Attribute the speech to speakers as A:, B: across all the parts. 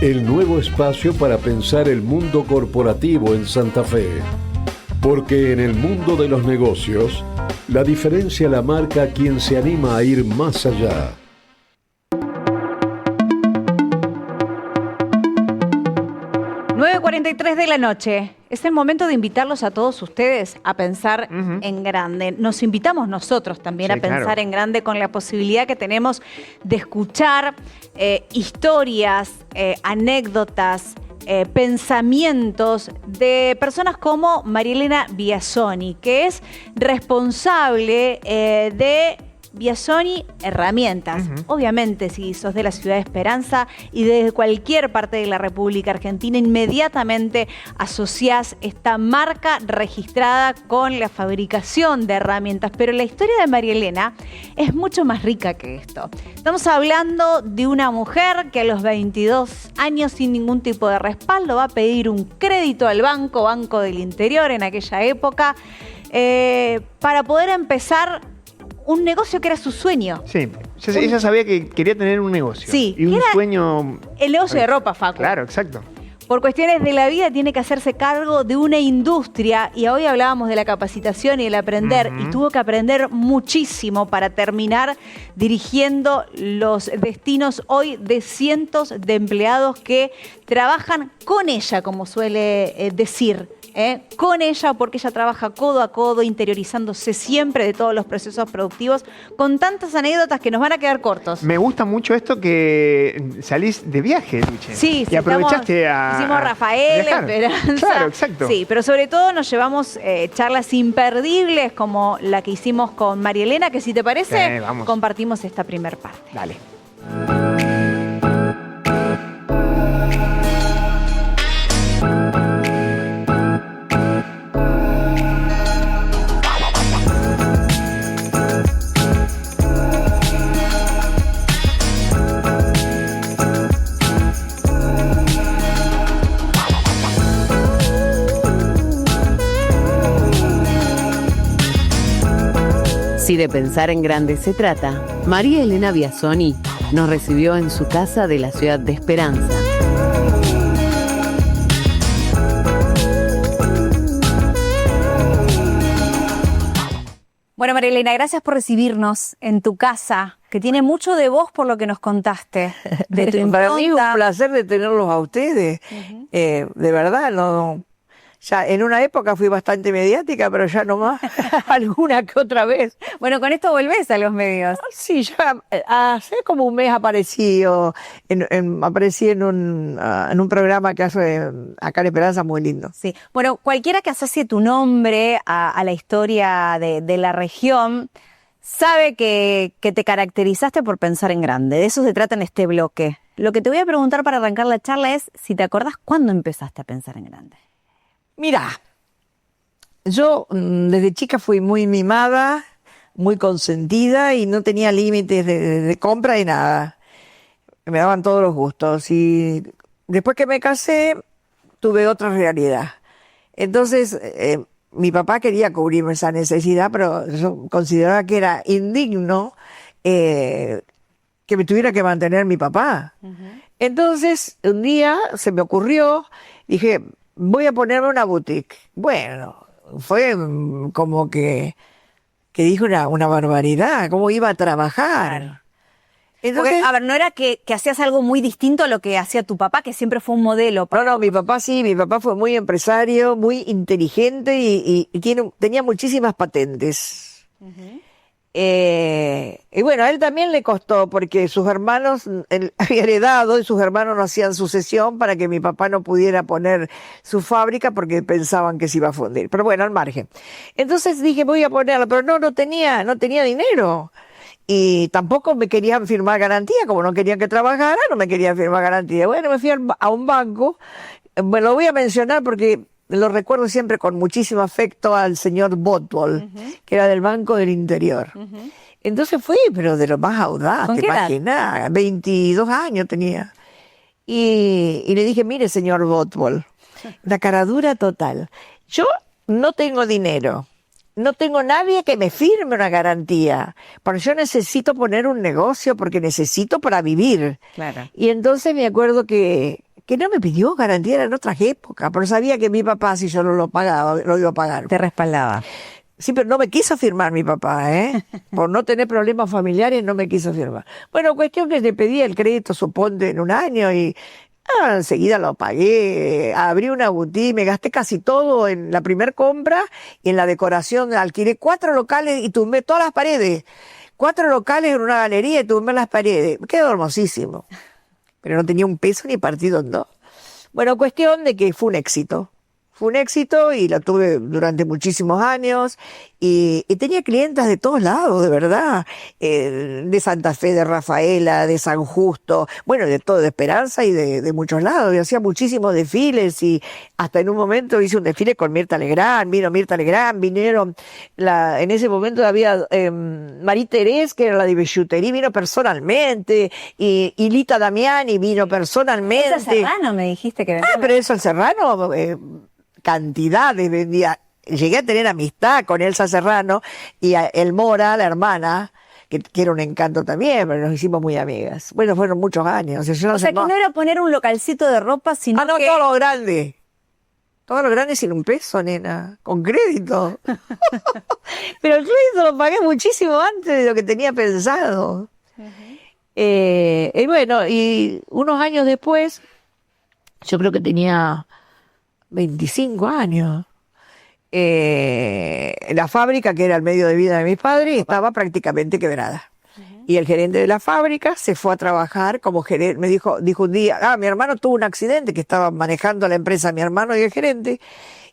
A: el nuevo espacio para pensar el mundo corporativo en Santa Fe. Porque en el mundo de los negocios, la diferencia la marca quien se anima a ir más allá.
B: ...9:43 de la noche. Es el momento de invitarlos a todos ustedes a pensar en grande. Nos invitamos nosotros también a pensar en grande con la posibilidad que tenemos de escuchar historias, anécdotas, pensamientos de personas como Marielena Biasoni, que es responsable de Biasoni Herramientas. Obviamente, si sos de la ciudad de Esperanza y desde cualquier parte de la República Argentina, inmediatamente asociás esta marca registrada con la fabricación de herramientas. Pero la historia de Marielena es mucho más rica que esto. Estamos hablando de una mujer que a los 22 años, sin ningún tipo de respaldo, va a pedir un crédito al Banco del Interior en aquella época, para poder empezar un negocio que era su sueño.
C: Sí, ella sabía que quería tener un negocio.
B: Sí.
C: Y un sueño...
B: El negocio de ropa, Facu.
C: Claro, exacto.
B: Por cuestiones de la vida tiene que hacerse cargo de una industria, y hoy hablábamos de la capacitación y el aprender, y tuvo que aprender muchísimo para terminar dirigiendo los destinos hoy de cientos de empleados que trabajan con ella, como suele decir. Con ella, porque ella trabaja codo a codo, interiorizándose siempre de todos los procesos productivos, con tantas anécdotas que nos van a quedar cortos.
C: Me gusta mucho esto que salís de viaje, Luche.
B: Sí,
C: y aprovechaste
B: hicimos Rafael,
C: viajar.
B: Esperanza.
C: Claro, exacto.
B: Sí, pero sobre todo nos llevamos charlas imperdibles como la que hicimos con Marielena, que si te parece, compartimos esta primer parte.
C: Dale.
D: Si de pensar en grande se trata, Marielena Biasoni nos recibió en su casa de la ciudad de Esperanza.
B: Bueno, Marielena, gracias por recibirnos en tu casa, que tiene mucho de vos por lo que nos contaste.
E: Para mí es un placer de tenerlos a ustedes. De verdad, no... Ya en una época fui bastante mediática, pero ya no más, alguna que otra vez.
B: Bueno, con esto volvés a los medios.
E: Sí, ya hace como un mes aparecí en un programa que hace acá en Esperanza, muy lindo.
B: Sí, bueno, cualquiera que asocie tu nombre a la historia de la región sabe que te caracterizaste por pensar en grande. De eso se trata en este bloque. Lo que te voy a preguntar para arrancar la charla es si te acordás cuándo empezaste a pensar en grande.
E: Mira, yo desde chica fui muy mimada, muy consentida y no tenía límites de compra y nada. Me daban todos los gustos. Y después que me casé, tuve otra realidad. Entonces, mi papá quería cubrirme esa necesidad, pero yo consideraba que era indigno que me tuviera que mantener mi papá. Entonces, un día se me ocurrió, dije... voy a ponerme una boutique. Bueno, fue como que dije una barbaridad, cómo iba a trabajar. Entonces,
B: porque, a ver, no era que hacías algo muy distinto a lo que hacía tu papá, que siempre fue un modelo.
E: No, mi papá sí, mi papá fue muy empresario, muy inteligente y tenía muchísimas patentes. Y bueno, a él también le costó porque sus hermanos, él había heredado y sus hermanos no hacían sucesión para que mi papá no pudiera poner su fábrica porque pensaban que se iba a fundir. Pero bueno, al margen. Entonces dije, voy a ponerla, pero no tenía dinero. Y tampoco me querían firmar garantía, como no querían que trabajara, no me querían firmar garantía. Bueno, me fui a un banco, me lo voy a mencionar porque lo recuerdo siempre con muchísimo afecto al señor Botwell, que era del Banco del Interior. Entonces fui, pero de lo más audaz, te imaginas, 22 años tenía. Y le dije, mire, señor Botwell, la caradura total. Yo no tengo dinero, no tengo nadie que me firme una garantía, porque yo necesito poner un negocio, porque necesito para vivir.
B: Claro.
E: Y entonces me acuerdo que que no me pidió garantía, era en otras épocas, pero sabía que mi papá, si yo no lo pagaba, lo iba a pagar.
F: Te respaldaba.
E: Sí, pero no me quiso firmar mi papá, ¿eh? Por no tener problemas familiares no me quiso firmar. Bueno, cuestión que le pedí el crédito, suponte, en un año y enseguida lo pagué. Abrí una boutique, me gasté casi todo en la primer compra y en la decoración. Alquilé 4 locales y tumbé todas las paredes. 4 locales en una galería y tumbé las paredes. Quedó hermosísimo. Pero no tenía un peso ni partido en dos. Bueno, cuestión de que fue un éxito. Fue un éxito y la tuve durante muchísimos años y tenía clientas de todos lados, de verdad, de Santa Fe, de Rafaela, de San Justo, bueno, de todo, de Esperanza y de muchos lados. Y hacía muchísimos desfiles y hasta en un momento hice un desfile con Mirta Legrand, vino Mirta Legrand, vinieron, en ese momento había Marie Thérèse, que era la de Bijouterie, vino personalmente, y Lita Damiani vino personalmente.
F: Elsa Serrano me dijiste que venía.
E: Pero Elsa Serrano, cantidades vendía. Llegué a tener amistad con Elsa Serrano y a El Mora, la hermana, que era un encanto también, pero nos hicimos muy amigas. Bueno, fueron muchos años.
F: O sea, que no era poner un localcito de ropa, sino
E: no,
F: que...
E: todo lo grande. Todo lo grande sin un peso, nena. Con crédito. Pero el crédito lo pagué muchísimo antes de lo que tenía pensado. Y bueno, y unos años después, yo creo que tenía 25 años. La fábrica, que era el medio de vida de mis padres, estaba prácticamente quebrada. Y el gerente de la fábrica se fue a trabajar como gerente. Me dijo un día, mi hermano tuvo un accidente, que estaba manejando la empresa, mi hermano y el gerente,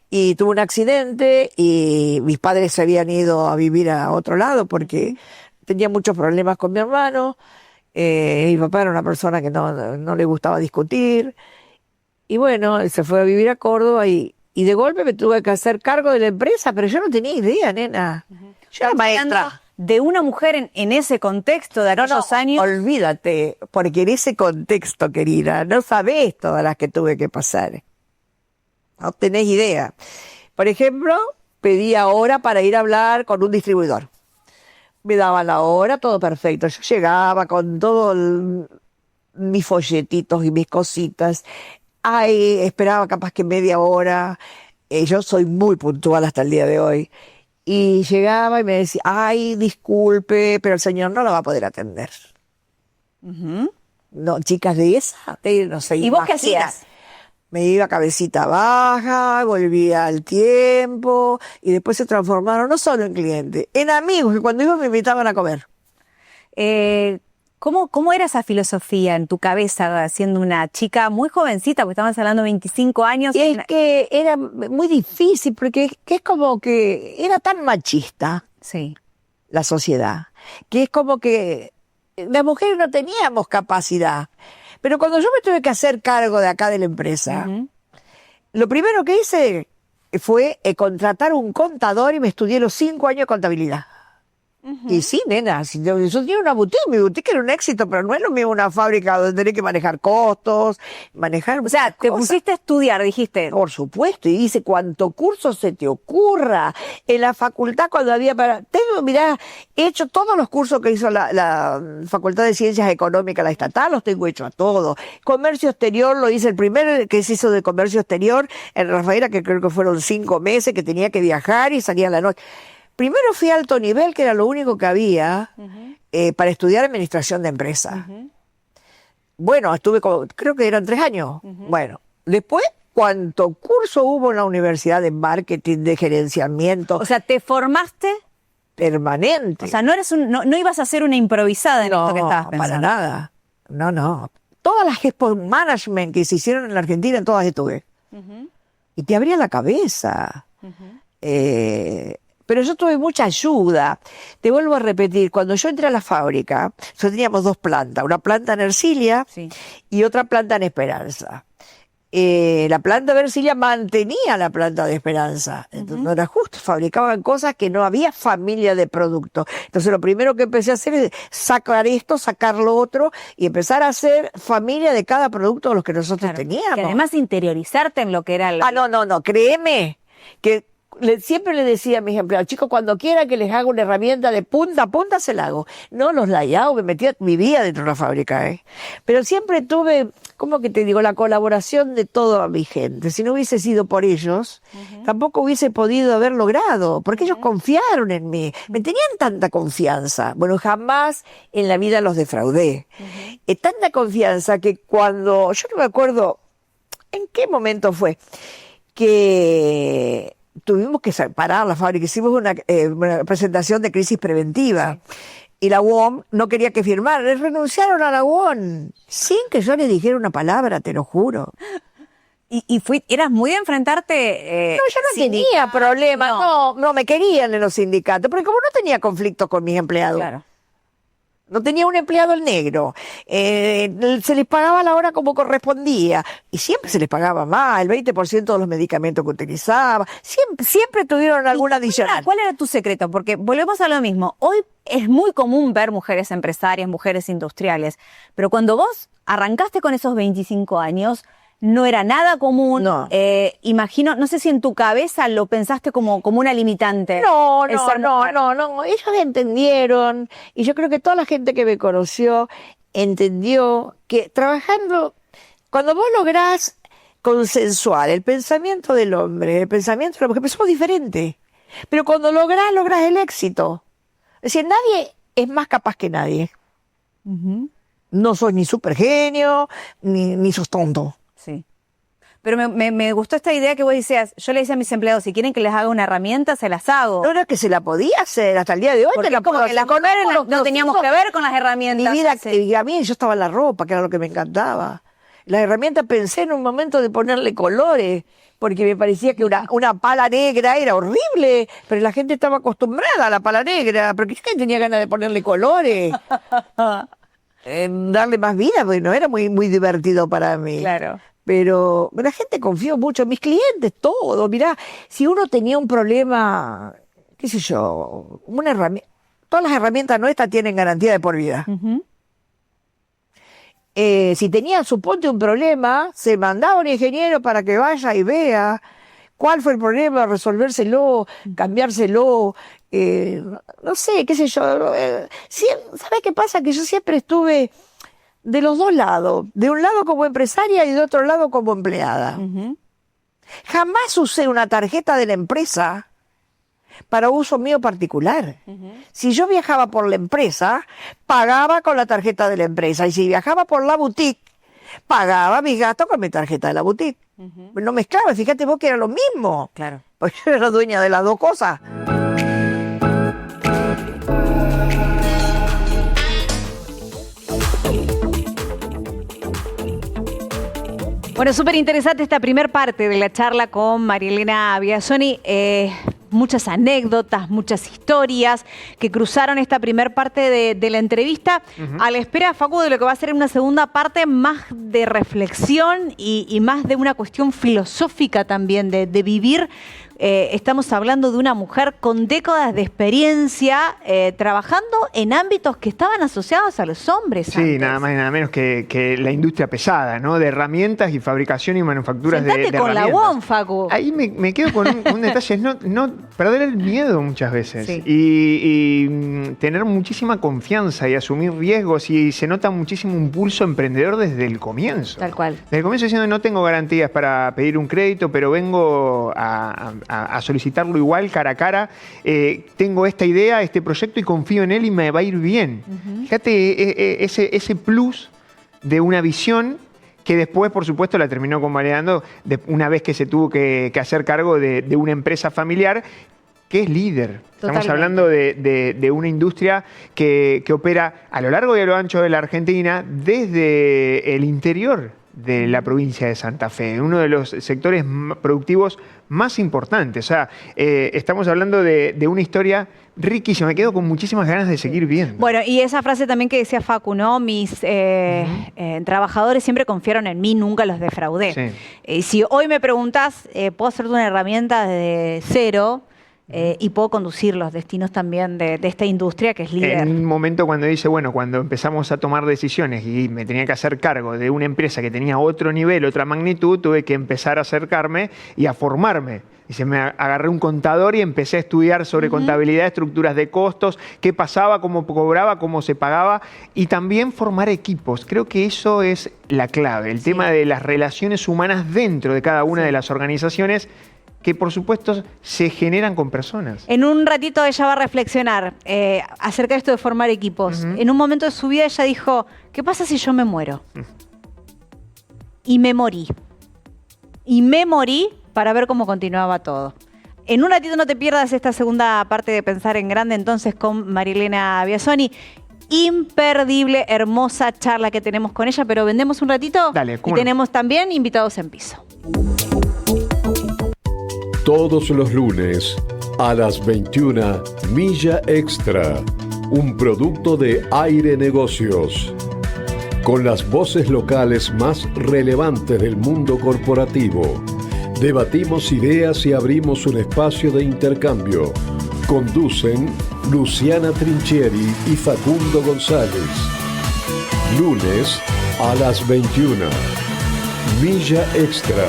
E: y tuvo un accidente y mis padres se habían ido a vivir a otro lado porque tenía muchos problemas con mi hermano. Mi papá era una persona que no le gustaba discutir. Y bueno, él se fue a vivir a Córdoba y de golpe me tuve que hacer cargo de la empresa, pero yo no tenía idea, nena. Yo era maestra.
F: De una mujer en ese contexto de aquellos años.
E: Olvídate, porque en ese contexto, querida, no sabés todas las que tuve que pasar. No tenés idea. Por ejemplo, pedía hora para ir a hablar con un distribuidor. Me daban la hora, todo perfecto. Yo llegaba con todos mis folletitos y mis cositas. Esperaba capaz que media hora. Yo soy muy puntual hasta el día de hoy. Y llegaba y me decía, disculpe, pero el señor no lo va a poder atender. No, chicas de esa, no sé.
F: ¿Y vos qué hacías?
E: Me iba cabecita baja, volvía al tiempo, y después se transformaron no solo en clientes, en amigos, que cuando iba me invitaban a comer.
F: ¿Cómo era esa filosofía en tu cabeza, siendo una chica muy jovencita, porque estamos hablando de 25 años?
E: Y es que era muy difícil, porque es como que era tan machista la sociedad, que es como que las mujeres no teníamos capacidad. Pero cuando yo me tuve que hacer cargo de acá de la empresa, lo primero que hice fue contratar un contador y me estudié los 5 años de contabilidad. Y sí, nena, yo tenía una boutique, mi boutique era un éxito, pero no es lo mismo una fábrica donde tenés que manejar costos,
F: O sea, te pusiste a estudiar, dijiste.
E: Por supuesto, y hice cuánto curso se te ocurra. En la facultad cuando había he hecho todos los cursos que hizo la Facultad de Ciencias Económicas, la estatal, los tengo hechos a todos. Comercio exterior, lo hice el primer que se hizo de comercio exterior en Rafaela, que creo que fueron 5 meses, que tenía que viajar y salía a la noche. Primero fui a alto nivel, que era lo único que había, para estudiar administración de empresas. Bueno, estuve creo que eran 3 años. Bueno, después, ¿cuánto curso hubo en la universidad de marketing, de gerenciamiento?
F: O sea, ¿te formaste?
E: Permanente.
F: O sea, no ibas a ser una improvisada en esto que estabas pensando.
E: No, para nada. No. Todas las Expo Management que se hicieron en la Argentina, en todas estuve. Y te abría la cabeza. Pero yo tuve mucha ayuda. Te vuelvo a repetir, cuando yo entré a la fábrica, nosotros teníamos 2 plantas, una planta en Ercilia y otra planta en Esperanza. La planta de Ercilia mantenía la planta de Esperanza, entonces no era justo, fabricaban cosas que no había familia de productos. Entonces lo primero que empecé a hacer es sacar esto, sacar lo otro y empezar a hacer familia de cada producto de los que nosotros teníamos.
F: Y además interiorizarte en lo que era...
E: No, créeme que siempre le decía a mis empleados, chicos, cuando quieran que les haga una herramienta de punta a punta, se la hago. No los layao, vivía dentro de la fábrica, ¿eh? Pero siempre tuve, ¿cómo que te digo?, la colaboración de toda mi gente. Si no hubiese sido por ellos, tampoco hubiese podido haber logrado, porque ellos confiaron en mí. Me tenían tanta confianza. Bueno, jamás en la vida los defraudé. Tanta confianza que cuando, yo no me acuerdo en qué momento fue, que tuvimos que parar la fábrica, hicimos una presentación de crisis preventiva. Y la UOM no quería que firmara, les renunciaron a la UOM, sin que yo les dijera una palabra, te lo juro.
F: ¿Eras muy de enfrentarte?
E: No, yo no tenía problema, no, me querían en los sindicatos, porque como no tenía conflicto con mis empleados.
F: Claro.
E: No tenía un empleado el negro, se les pagaba la hora como correspondía, y siempre se les pagaba más, el 20% de los medicamentos que utilizaba, siempre tuvieron alguna adicional.
F: ¿Cuál era tu secreto? Porque volvemos a lo mismo, hoy es muy común ver mujeres empresarias, mujeres industriales, pero cuando vos arrancaste con esos 25 años, no era nada común.
E: No.
F: Imagino, no sé si en tu cabeza lo pensaste como una limitante.
E: No. Ellos entendieron, y yo creo que toda la gente que me conoció entendió que trabajando, cuando vos lográs consensuar el pensamiento del hombre, el pensamiento de la mujer, porque somos diferentes, pero cuando lográs el éxito. Es decir, nadie es más capaz que nadie. No sos ni súper genio, ni sos tonto.
F: Sí. Pero me gustó esta idea que vos decías, yo le decía a mis empleados, si quieren que les haga una herramienta, se las hago.
E: No era que se la podía hacer, hasta el día de hoy
F: porque
E: te la
F: como
E: puedo
F: que las
E: hacer.
F: mujeres no teníamos que ver con las herramientas.
E: Mi vida,
F: Sí.
E: a mí yo estaba en la ropa, que era lo que me encantaba. Las herramientas pensé en un momento de ponerle colores, porque me parecía que una pala negra era horrible, pero la gente estaba acostumbrada a la pala negra, porque ¿quién tenía ganas de ponerle colores? Darle más vida, porque no era muy, muy divertido para mí.
F: Claro.
E: Pero la gente confió mucho, mis clientes, todo. Mirá, si uno tenía un problema, qué sé yo, una herramienta, todas las herramientas nuestras tienen garantía de por vida. Si tenía, suponte, un problema, se mandaba un ingeniero para que vaya y vea cuál fue el problema, resolvérselo, cambiárselo, no sé, qué sé yo. ¿Sabes qué pasa? Que yo siempre estuve de los dos lados, de un lado como empresaria y de otro lado como empleada. Jamás usé una tarjeta de la empresa para uso mío particular. Si yo viajaba por la empresa, pagaba con la tarjeta de la empresa, y si viajaba por la boutique, pagaba mis gastos con mi tarjeta de la boutique. No mezclaba, fíjate vos que era lo mismo.
F: Claro.
E: Pues yo era dueña de las dos cosas.
B: Bueno, súper interesante esta primer parte de la charla con María Elena Biasoni. Muchas anécdotas, muchas historias que cruzaron esta primer parte de la entrevista. A la espera, Facu, de lo que va a ser una segunda parte más de reflexión y más de una cuestión filosófica también, de vivir. Estamos hablando de una mujer con décadas de experiencia trabajando en ámbitos que estaban asociados a los hombres.
C: Sí,
B: antes.
C: nada más y nada menos que la industria pesada, ¿no? De herramientas y fabricación y manufacturas de
B: Sentate con
C: herramientas.
B: la UOM, Facu.
C: Ahí me quedo con un detalle, es no perder el miedo muchas veces.
B: Sí.
C: Y tener muchísima confianza y asumir riesgos, y se nota muchísimo un pulso emprendedor desde el comienzo.
B: Tal cual.
C: Desde el comienzo diciendo, no tengo garantías para pedir un crédito, pero vengo a solicitarlo igual, cara a cara. Tengo esta idea, este proyecto, y confío en él y me va a ir bien. Fíjate ese plus de una visión que después, por supuesto, la terminó convalidando una vez que se tuvo que hacer cargo de una empresa familiar que es líder. Estamos
B: Totalmente.
C: hablando de una industria que opera a lo largo y a lo ancho de la Argentina, desde el interior de la provincia de Santa Fe, uno de los sectores productivos más importantes. O sea, estamos hablando de una historia riquísima. Me quedo con muchísimas ganas de seguir viendo.
B: Bueno, y esa frase también que decía Facu, ¿no? Mis trabajadores siempre confiaron en mí, nunca los defraudé.
C: Sí.
B: Si hoy me preguntás, ¿puedo hacerte una herramienta desde cero? y puedo conducir los destinos también de esta industria que es líder.
C: En un momento cuando dice, bueno, cuando empezamos a tomar decisiones y me tenía que hacer cargo de una empresa que tenía otro nivel, otra magnitud, tuve que empezar a acercarme y a formarme. Y me agarré un contador y empecé a estudiar sobre contabilidad, estructuras de costos, qué pasaba, cómo cobraba, cómo se pagaba, y también formar equipos. Creo que eso es la clave, el tema de las relaciones humanas dentro de cada una de las organizaciones, que por supuesto se generan con personas.
B: En un ratito ella va a reflexionar acerca de esto de formar equipos. En un momento de su vida ella dijo, ¿qué pasa si yo me muero? Y me morí. Y me morí para ver cómo continuaba todo. En un ratito no te pierdas esta segunda parte de Pensar en Grande, entonces con Marielena Biasoni. Imperdible, hermosa charla que tenemos con ella, pero vendemos un ratito.
C: Dale,
B: y tenemos también invitados en piso.
A: Todos los lunes a las 21, Milla Extra, un producto de Aire Negocios, con las voces locales más relevantes del mundo corporativo. Debatimos ideas y abrimos un espacio de intercambio. Conducen Luciana Trinchieri y Facundo González. Lunes a las 21. Milla Extra,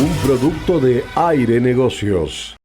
A: un producto de Aire Negocios.